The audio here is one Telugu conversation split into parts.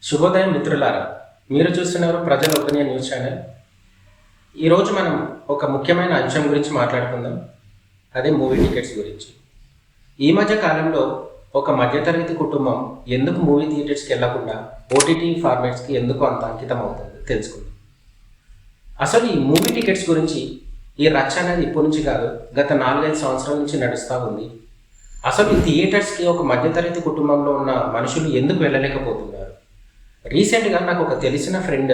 శుభోదయం మిత్రులారా, మీరు చూస్తున్నారు ప్రజల ఒపీనియన్ న్యూస్ ఛానల్. ఈరోజు మనం ఒక ముఖ్యమైన అంశం గురించి మాట్లాడుకుందాం. అదే మూవీ టికెట్స్ గురించి. ఈ మధ్య కాలంలో ఒక మధ్యతరగతి కుటుంబం ఎందుకు మూవీ థియేటర్స్కి వెళ్లకుండా ఓటీటీ ఫార్మాట్స్కి ఎందుకు అంత అంకితం అవుతుంది తెలుసుకుందాం. అసలు ఈ మూవీ టికెట్స్ గురించి ఈ రచ్చ అనేది ఇప్పటి నుంచి కాదు, గత 4-5 సంవత్సరాల నుంచి నడుస్తూ ఉంది. అసలు ఈ థియేటర్స్కి ఒక మధ్యతరగతి కుటుంబంలో ఉన్న మనుషులు ఎందుకు వెళ్ళలేకపోతున్నారు? రీసెంట్గా నాకు ఒక తెలిసిన ఫ్రెండ్,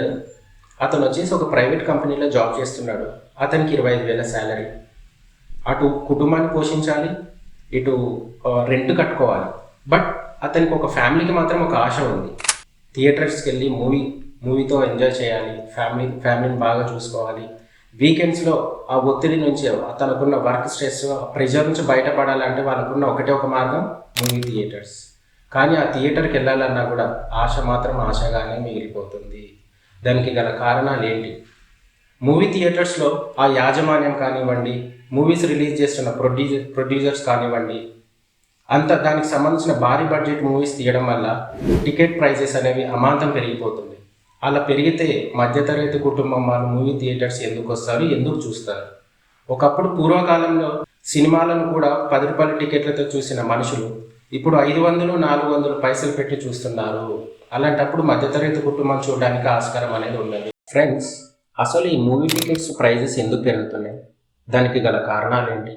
అతను వచ్చేసి ఒక ప్రైవేట్ కంపెనీలో జాబ్ చేస్తున్నాడు. అతనికి 25,000 శాలరీ. అటు కుటుంబాన్ని పోషించాలి, ఇటు రెంట్ కట్టుకోవాలి. బట్ అతనికి ఒక ఫ్యామిలీకి మాత్రం ఒక ఆశ ఉంది. థియేటర్స్కి వెళ్ళి మూవీతో ఎంజాయ్ చేయాలి, ఫ్యామిలీని బాగా చూసుకోవాలి. వీకెండ్స్లో ఆ ఒత్తిడి నుంచి, తనకున్న వర్క్ స్ట్రెస్, ప్రెషర్ నుంచి బయటపడాలంటే వాళ్ళకున్న ఒకటే ఒక మార్గం మూవీ థియేటర్స్. కానీ ఆ థియేటర్కి వెళ్ళాలన్నా కూడా ఆశ మాత్రం ఆశగానే మిగిలిపోతుంది. దానికి గల కారణాలు ఏంటి? మూవీ థియేటర్స్లో ఆ యాజమాన్యం కానివ్వండి, మూవీస్ రిలీజ్ చేస్తున్న ప్రొడ్యూసర్స్ కానివ్వండి, దానికి సంబంధించిన భారీ బడ్జెట్ మూవీస్ తీయడం వల్ల టికెట్ ప్రైజెస్ అనేవి అమాంతం పెరిగిపోతుంది. అలా పెరిగితే మధ్యతరగతి కుటుంబం వాళ్ళు మూవీ థియేటర్స్ ఎందుకు వస్తారు, ఎందుకు చూస్తారు? ఒకప్పుడు పూర్వకాలంలో సినిమాలను కూడా 10 రూపాయల టికెట్లతో చూసిన మనుషులు ఇప్పుడు 500-400 పైసలు పెట్టి చూస్తున్నారు. అలాంటప్పుడు మధ్యతరగతి కుటుంబం చూడడానికి ఆస్కారం అనేది ఉండదు. ఫ్రెండ్స్, అసలు ఈ మూవీ టికెట్స్ ప్రైజెస్ ఎందుకు పెరుగుతున్నాయి? దానికి గల కారణాలు ఏంటి?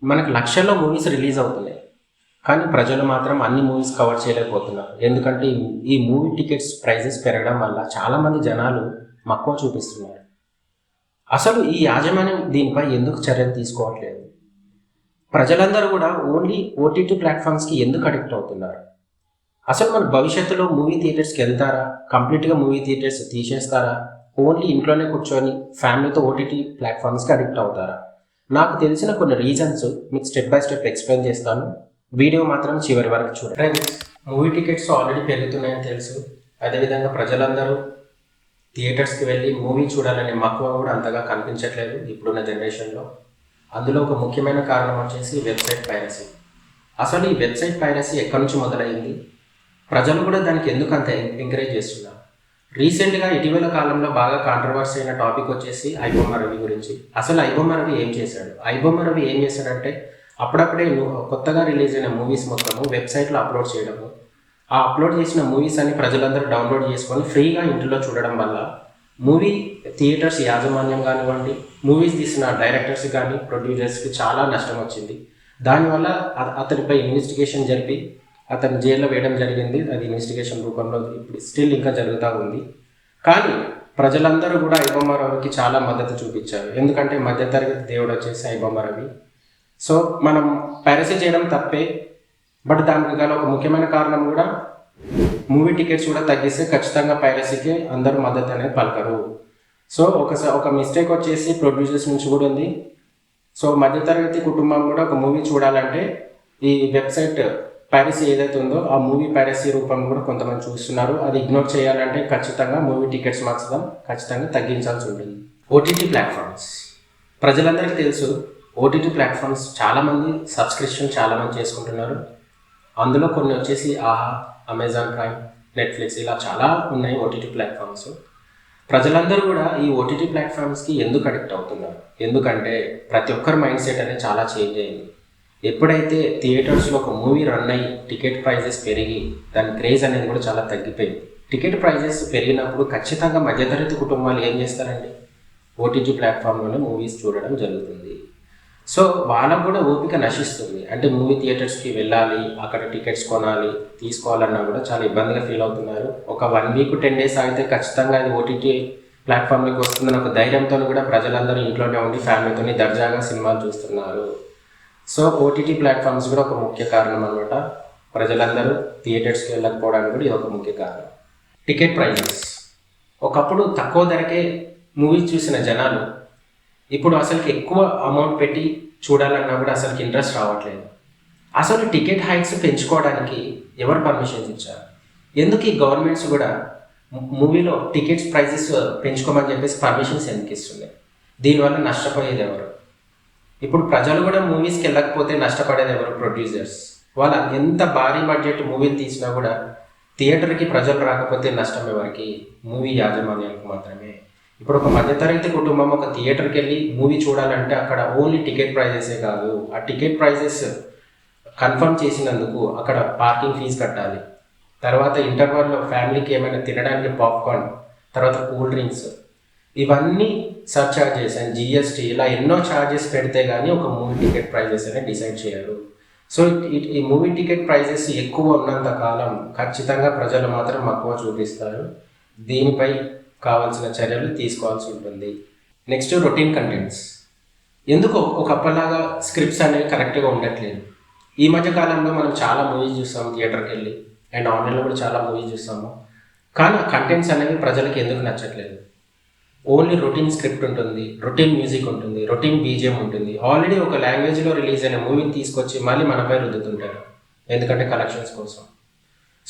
మనకు లక్షల్లో మూవీస్ రిలీజ్ అవుతున్నాయి, కానీ ప్రజలు మాత్రం అన్ని మూవీస్ కవర్ చేయలేకపోతున్నారు. ఎందుకంటే ఈ మూవీ టికెట్స్ ప్రైజెస్ పెరగడం వల్ల చాలామంది జనాలు మక్కువ చూపిస్తున్నారు. అసలు ఈ యాజమాన్యం దీనిపై ఎందుకు చర్యలు తీసుకోవట్లేదు? ప్రజలందరూ కూడా ఓన్లీ ఓటీటీ ప్లాట్ఫామ్స్కి ఎందుకు అడిక్ట్ అవుతున్నారు? అసలు మన భవిష్యత్తులో మూవీ థియేటర్స్కి వెళ్తారా? కంప్లీట్గా మూవీ థియేటర్స్ తీసేస్తారా? ఓన్లీ ఇంట్లోనే కూర్చొని ఫ్యామిలీతో ఓటీటీ ప్లాట్ఫామ్స్కి అడిక్ట్ అవుతారా? నాకు తెలిసిన కొన్ని రీజన్స్ మీకు స్టెప్ బై స్టెప్ ఎక్స్ప్లెయిన్ చేస్తాను. వీడియో మాత్రం చివరి వరకు చూడండి. ఫ్రెండ్స్, మూవీ టికెట్స్ ఆల్రెడీ పెరుగుతున్నాయని తెలుసు. అదేవిధంగా ప్రజలందరూ థియేటర్స్కి వెళ్ళి మూవీ చూడాలనే మక్కువ కూడా అంతగా కనిపించట్లేదు ఇప్పుడున్న జనరేషన్లో. అందులో ఒక ముఖ్యమైన కారణం వచ్చేసి వెబ్సైట్ పైరసీ. అసలు ఈ వెబ్సైట్ పైరసీ ఎక్కడి నుంచి మొదలైంది? ప్రజలు కూడా దానికి ఎందుకు అంత ఎంకరేజ్ చేస్తున్నారు? రీసెంట్గా ఇటీవల కాలంలో బాగా కాంట్రవర్సీ అయిన టాపిక్ వచ్చేసి ఐబొమ్మ రవి గురించి. అసలు ఐబొమ్మ రవి ఏం చేశాడు? ఐబొమ్మ రవి ఏం చేశాడంటే, అప్పుడప్పుడే కొత్తగా రిలీజ్ అయిన మూవీస్ మొత్తము వెబ్సైట్లో అప్లోడ్ చేయడము, ఆ అప్లోడ్ చేసిన మూవీస్ అన్ని ప్రజలందరూ డౌన్లోడ్ చేసుకొని ఫ్రీగా ఇంట్లో చూడడం వల్ల మూవీ థియేటర్స్ యాజమాన్యం కానివ్వండి, మూవీస్ తీసిన డైరెక్టర్స్ కానీ ప్రొడ్యూసర్స్కి చాలా నష్టం వచ్చింది. దానివల్ల అతనిపై ఇన్వెస్టిగేషన్ జరిపి అతను జైల్లో వేయడం జరిగింది. అది ఇన్వెస్టిగేషన్ రూపంలో ఇప్పుడు స్టిల్ ఇంకా జరుగుతూ ఉంది. కానీ ప్రజలందరూ కూడా ఐబొమ్మ రవికి చాలా మద్దతు చూపించారు. ఎందుకంటే మధ్యతరగతి దేవుడు వచ్చేసి ఐబొమ్మ రవి. సో మనం పైరసీ చేయడం తప్పే, బట్ దానికి గల ఒక ముఖ్యమైన కారణం కూడా మూవీ టికెట్స్ కూడా తగ్గిస్తే ఖచ్చితంగా పైరసీకి అందరూ మద్దతు అనేది పలకరు. సో ఒక మిస్టేక్ వచ్చేసి ప్రొడ్యూసర్స్ నుంచి కూడా ఉంది. సో మధ్యతరగతి కుటుంబం కూడా ఒక మూవీ చూడాలంటే ఈ వెబ్సైట్ పైరసీ ఏదైతే ఉందో ఆ మూవీ పైరసీ రూపం కూడా కొంతమంది చూస్తున్నారు. అది ఇగ్నోర్ చేయాలంటే ఖచ్చితంగా మూవీ టికెట్స్ మాత్రం ఖచ్చితంగా తగ్గించాల్సి ఉంటుంది. ఓటీటీ ప్లాట్ఫామ్స్ ప్రజలందరికీ తెలుసు. ఓటీటీ ప్లాట్ఫామ్స్ చాలామంది సబ్స్క్రిప్షన్ చాలామంది చేసుకుంటున్నారు. అందులో కొన్ని వచ్చేసి ఆహా, అమెజాన్ ప్రైమ్, నెట్ఫ్లిక్స్, ఇలా చాలా ఉన్నాయి ఓటీటీ ప్లాట్ఫామ్స్. ప్రజలందరూ కూడా ఈ ఓటీటీ ప్లాట్ఫామ్స్కి ఎందుకు అడిక్ట్ అవుతున్నారు? ఎందుకంటే ప్రతి ఒక్కరి మైండ్ సెట్ అనేది చాలా చేంజ్ అయింది. ఎప్పుడైతే థియేటర్స్లో ఒక మూవీ రన్ అయ్యి టికెట్ ప్రైజెస్ పెరిగి దాని క్రేజ్ అనేది కూడా చాలా తగ్గిపోయింది. టికెట్ ప్రైజెస్ పెరిగినప్పుడు ఖచ్చితంగా మధ్యతరగతి కుటుంబాలు ఏం చేస్తారండి? ఓటీటీ ప్లాట్ఫామ్లోనే మూవీస్ చూడడం జరుగుతుంది. సో వాళ్ళకు కూడా ఓపిక నశిస్తుంది. అంటే మూవీ థియేటర్స్కి వెళ్ళాలి, అక్కడ టికెట్స్ కొనాలి, తీసుకోవాలన్నా కూడా చాలా ఇబ్బందిగా ఫీల్ అవుతున్నారు. ఒక 1 వీక్ 10 డేస్ ఆగితే ఖచ్చితంగా అది ఓటీటీ ప్లాట్ఫామ్లోకి వస్తుందని ఒక ధైర్యంతో కూడా ప్రజలందరూ ఇంట్లోనే ఉండి ఫ్యామిలీతో దర్జాగా సినిమాలు చూస్తున్నారు. సో ఓటీటీ ప్లాట్ఫామ్స్ కూడా ఒక ముఖ్య కారణం అనమాట. ప్రజలందరూ థియేటర్స్కి వెళ్ళకపోవడానికి కూడా ఇది ఒక ముఖ్య కారణం. టికెట్ ప్రైజెస్ ఒకప్పుడు తక్కువ ధరకే మూవీస్ చూసిన జనాలు ఇప్పుడు అసలుకి ఎక్కువ అమౌంట్ పెట్టి చూడాలన్నా కూడా అసలుకి ఇంట్రెస్ట్ రావట్లేదు. అసలు టికెట్ హైక్స్ పెంచుకోవడానికి ఎవరు పర్మిషన్స్ ఇచ్చారు? ఎందుకు ఈ గవర్నమెంట్స్ కూడా మూవీలో టికెట్స్ ప్రైజెస్ పెంచుకోమని చెప్పేసి పర్మిషన్స్ ఎందుకు ఇస్తున్నాయి? దీనివల్ల నష్టపోయేది ఎవరు? ఇప్పుడు ప్రజలు కూడా మూవీస్కి వెళ్ళకపోతే నష్టపడేది ఎవరు? ప్రొడ్యూసర్స్. వాళ్ళ ఎంత భారీ బడ్జెట్ మూవీలు తీసినా కూడా థియేటర్కి ప్రజలు రాకపోతే నష్టం ఎవరికి? మూవీ యాజమాన్యానికి మాత్రమే. ఇప్పుడు ఒక మధ్యతరగతి కుటుంబం ఒక థియేటర్కి వెళ్ళి మూవీ చూడాలంటే అక్కడ ఓన్లీ టికెట్ ప్రైజెసే కాదు, ఆ టికెట్ ప్రైజెస్ కన్ఫర్మ్ చేసినందుకు అక్కడ పార్కింగ్ ఫీజు కట్టాలి. తర్వాత ఇంటర్వల్లో ఫ్యామిలీకి ఏమైనా తినడానికి పాప్కార్న్, తర్వాత కూల్ డ్రింక్స్, ఇవన్నీ సర్చార్జెస్ అండ్ జిఎస్టీ ఇలా ఎన్నో ఛార్జెస్ పెడితే కానీ ఒక మూవీ టికెట్ ప్రైజెస్ అనేది డిసైడ్ చేయరు. సో ఈ మూవీ టికెట్ ప్రైజెస్ ఎక్కువ ఉన్నంత కాలం ఖచ్చితంగా ప్రజలు మాత్రం మక్కువ చూపిస్తారు. దీనిపై కావాల్సిన చర్యలు తీసుకోవాల్సి ఉంటుంది. Next routine contents. ఎందుకు ఒకప్పటిలాగా స్క్రిప్ట్స్ అనేవి కరెక్ట్గా ఉండట్లేదు. ఈ మధ్య కాలంలో మనం చాలా మూవీస్ చూస్తాము థియేటర్కి వెళ్ళి, అండ్ ఆన్లైన్లో కూడా చాలా మూవీస్ చూస్తాము. కానీ కంటెంట్స్ అనేవి ప్రజలకి ఎందుకు నచ్చట్లేదు? ఓన్లీ రొటీన్ స్క్రిప్ట్ ఉంటుంది, రొటీన్ మ్యూజిక్ ఉంటుంది, రొటీన్ బీజిఎం ఉంటుంది. ఆల్రెడీ ఒక లాంగ్వేజ్లో రిలీజ్ అయిన మూవీని తీసుకొచ్చి మళ్ళీ మనపై రుద్దుతుంటారు, ఎందుకంటే కలెక్షన్స్ కోసం.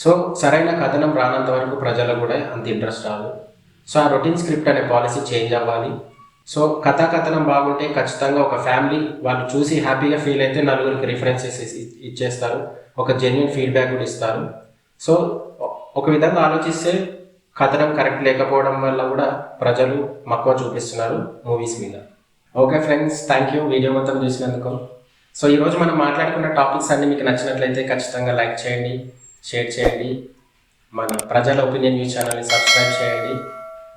సో సరైన కథనం రానంత వరకు ప్రజలకు కూడా అంత ఇంట్రెస్ట్ రాదు. సో ఆ రొటీన్ స్క్రిప్ట్ అనే పాలసీ చేంజ్ అవ్వాలి. సో కథనం బాగుంటే ఖచ్చితంగా ఒక ఫ్యామిలీ వాళ్ళు చూసి హ్యాపీగా ఫీల్ అయితే నలుగురికి రిఫరెన్సెస్ ఇచ్చేస్తారు, ఒక జెన్యున్ ఫీడ్బ్యాక్ కూడా ఇస్తారు. సో ఒక విధంగా ఆలోచిస్తే కథనం కరెక్ట్ లేకపోవడం వల్ల కూడా ప్రజలు మక్కువ చూపిస్తున్నారు మూవీస్ మీద. Okay friends, thank you video మొత్తం చూసినందుకు. సో ఈరోజు మనం మాట్లాడుకున్న టాపిక్స్ అన్నీ మీకు నచ్చినట్లయితే ఖచ్చితంగా లైక్ చేయండి, షేర్ చేయండి, మన ప్రజల ఒపీనియన్ న్యూస్ ఛానల్ని సబ్స్క్రైబ్ చేయండి.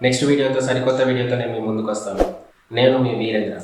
నెక్స్ట్ వీడియోతో సరికొత్త వీడియోతో నేను మీ ముందుకు వస్తాను. నేను మీ వీరేంద్ర.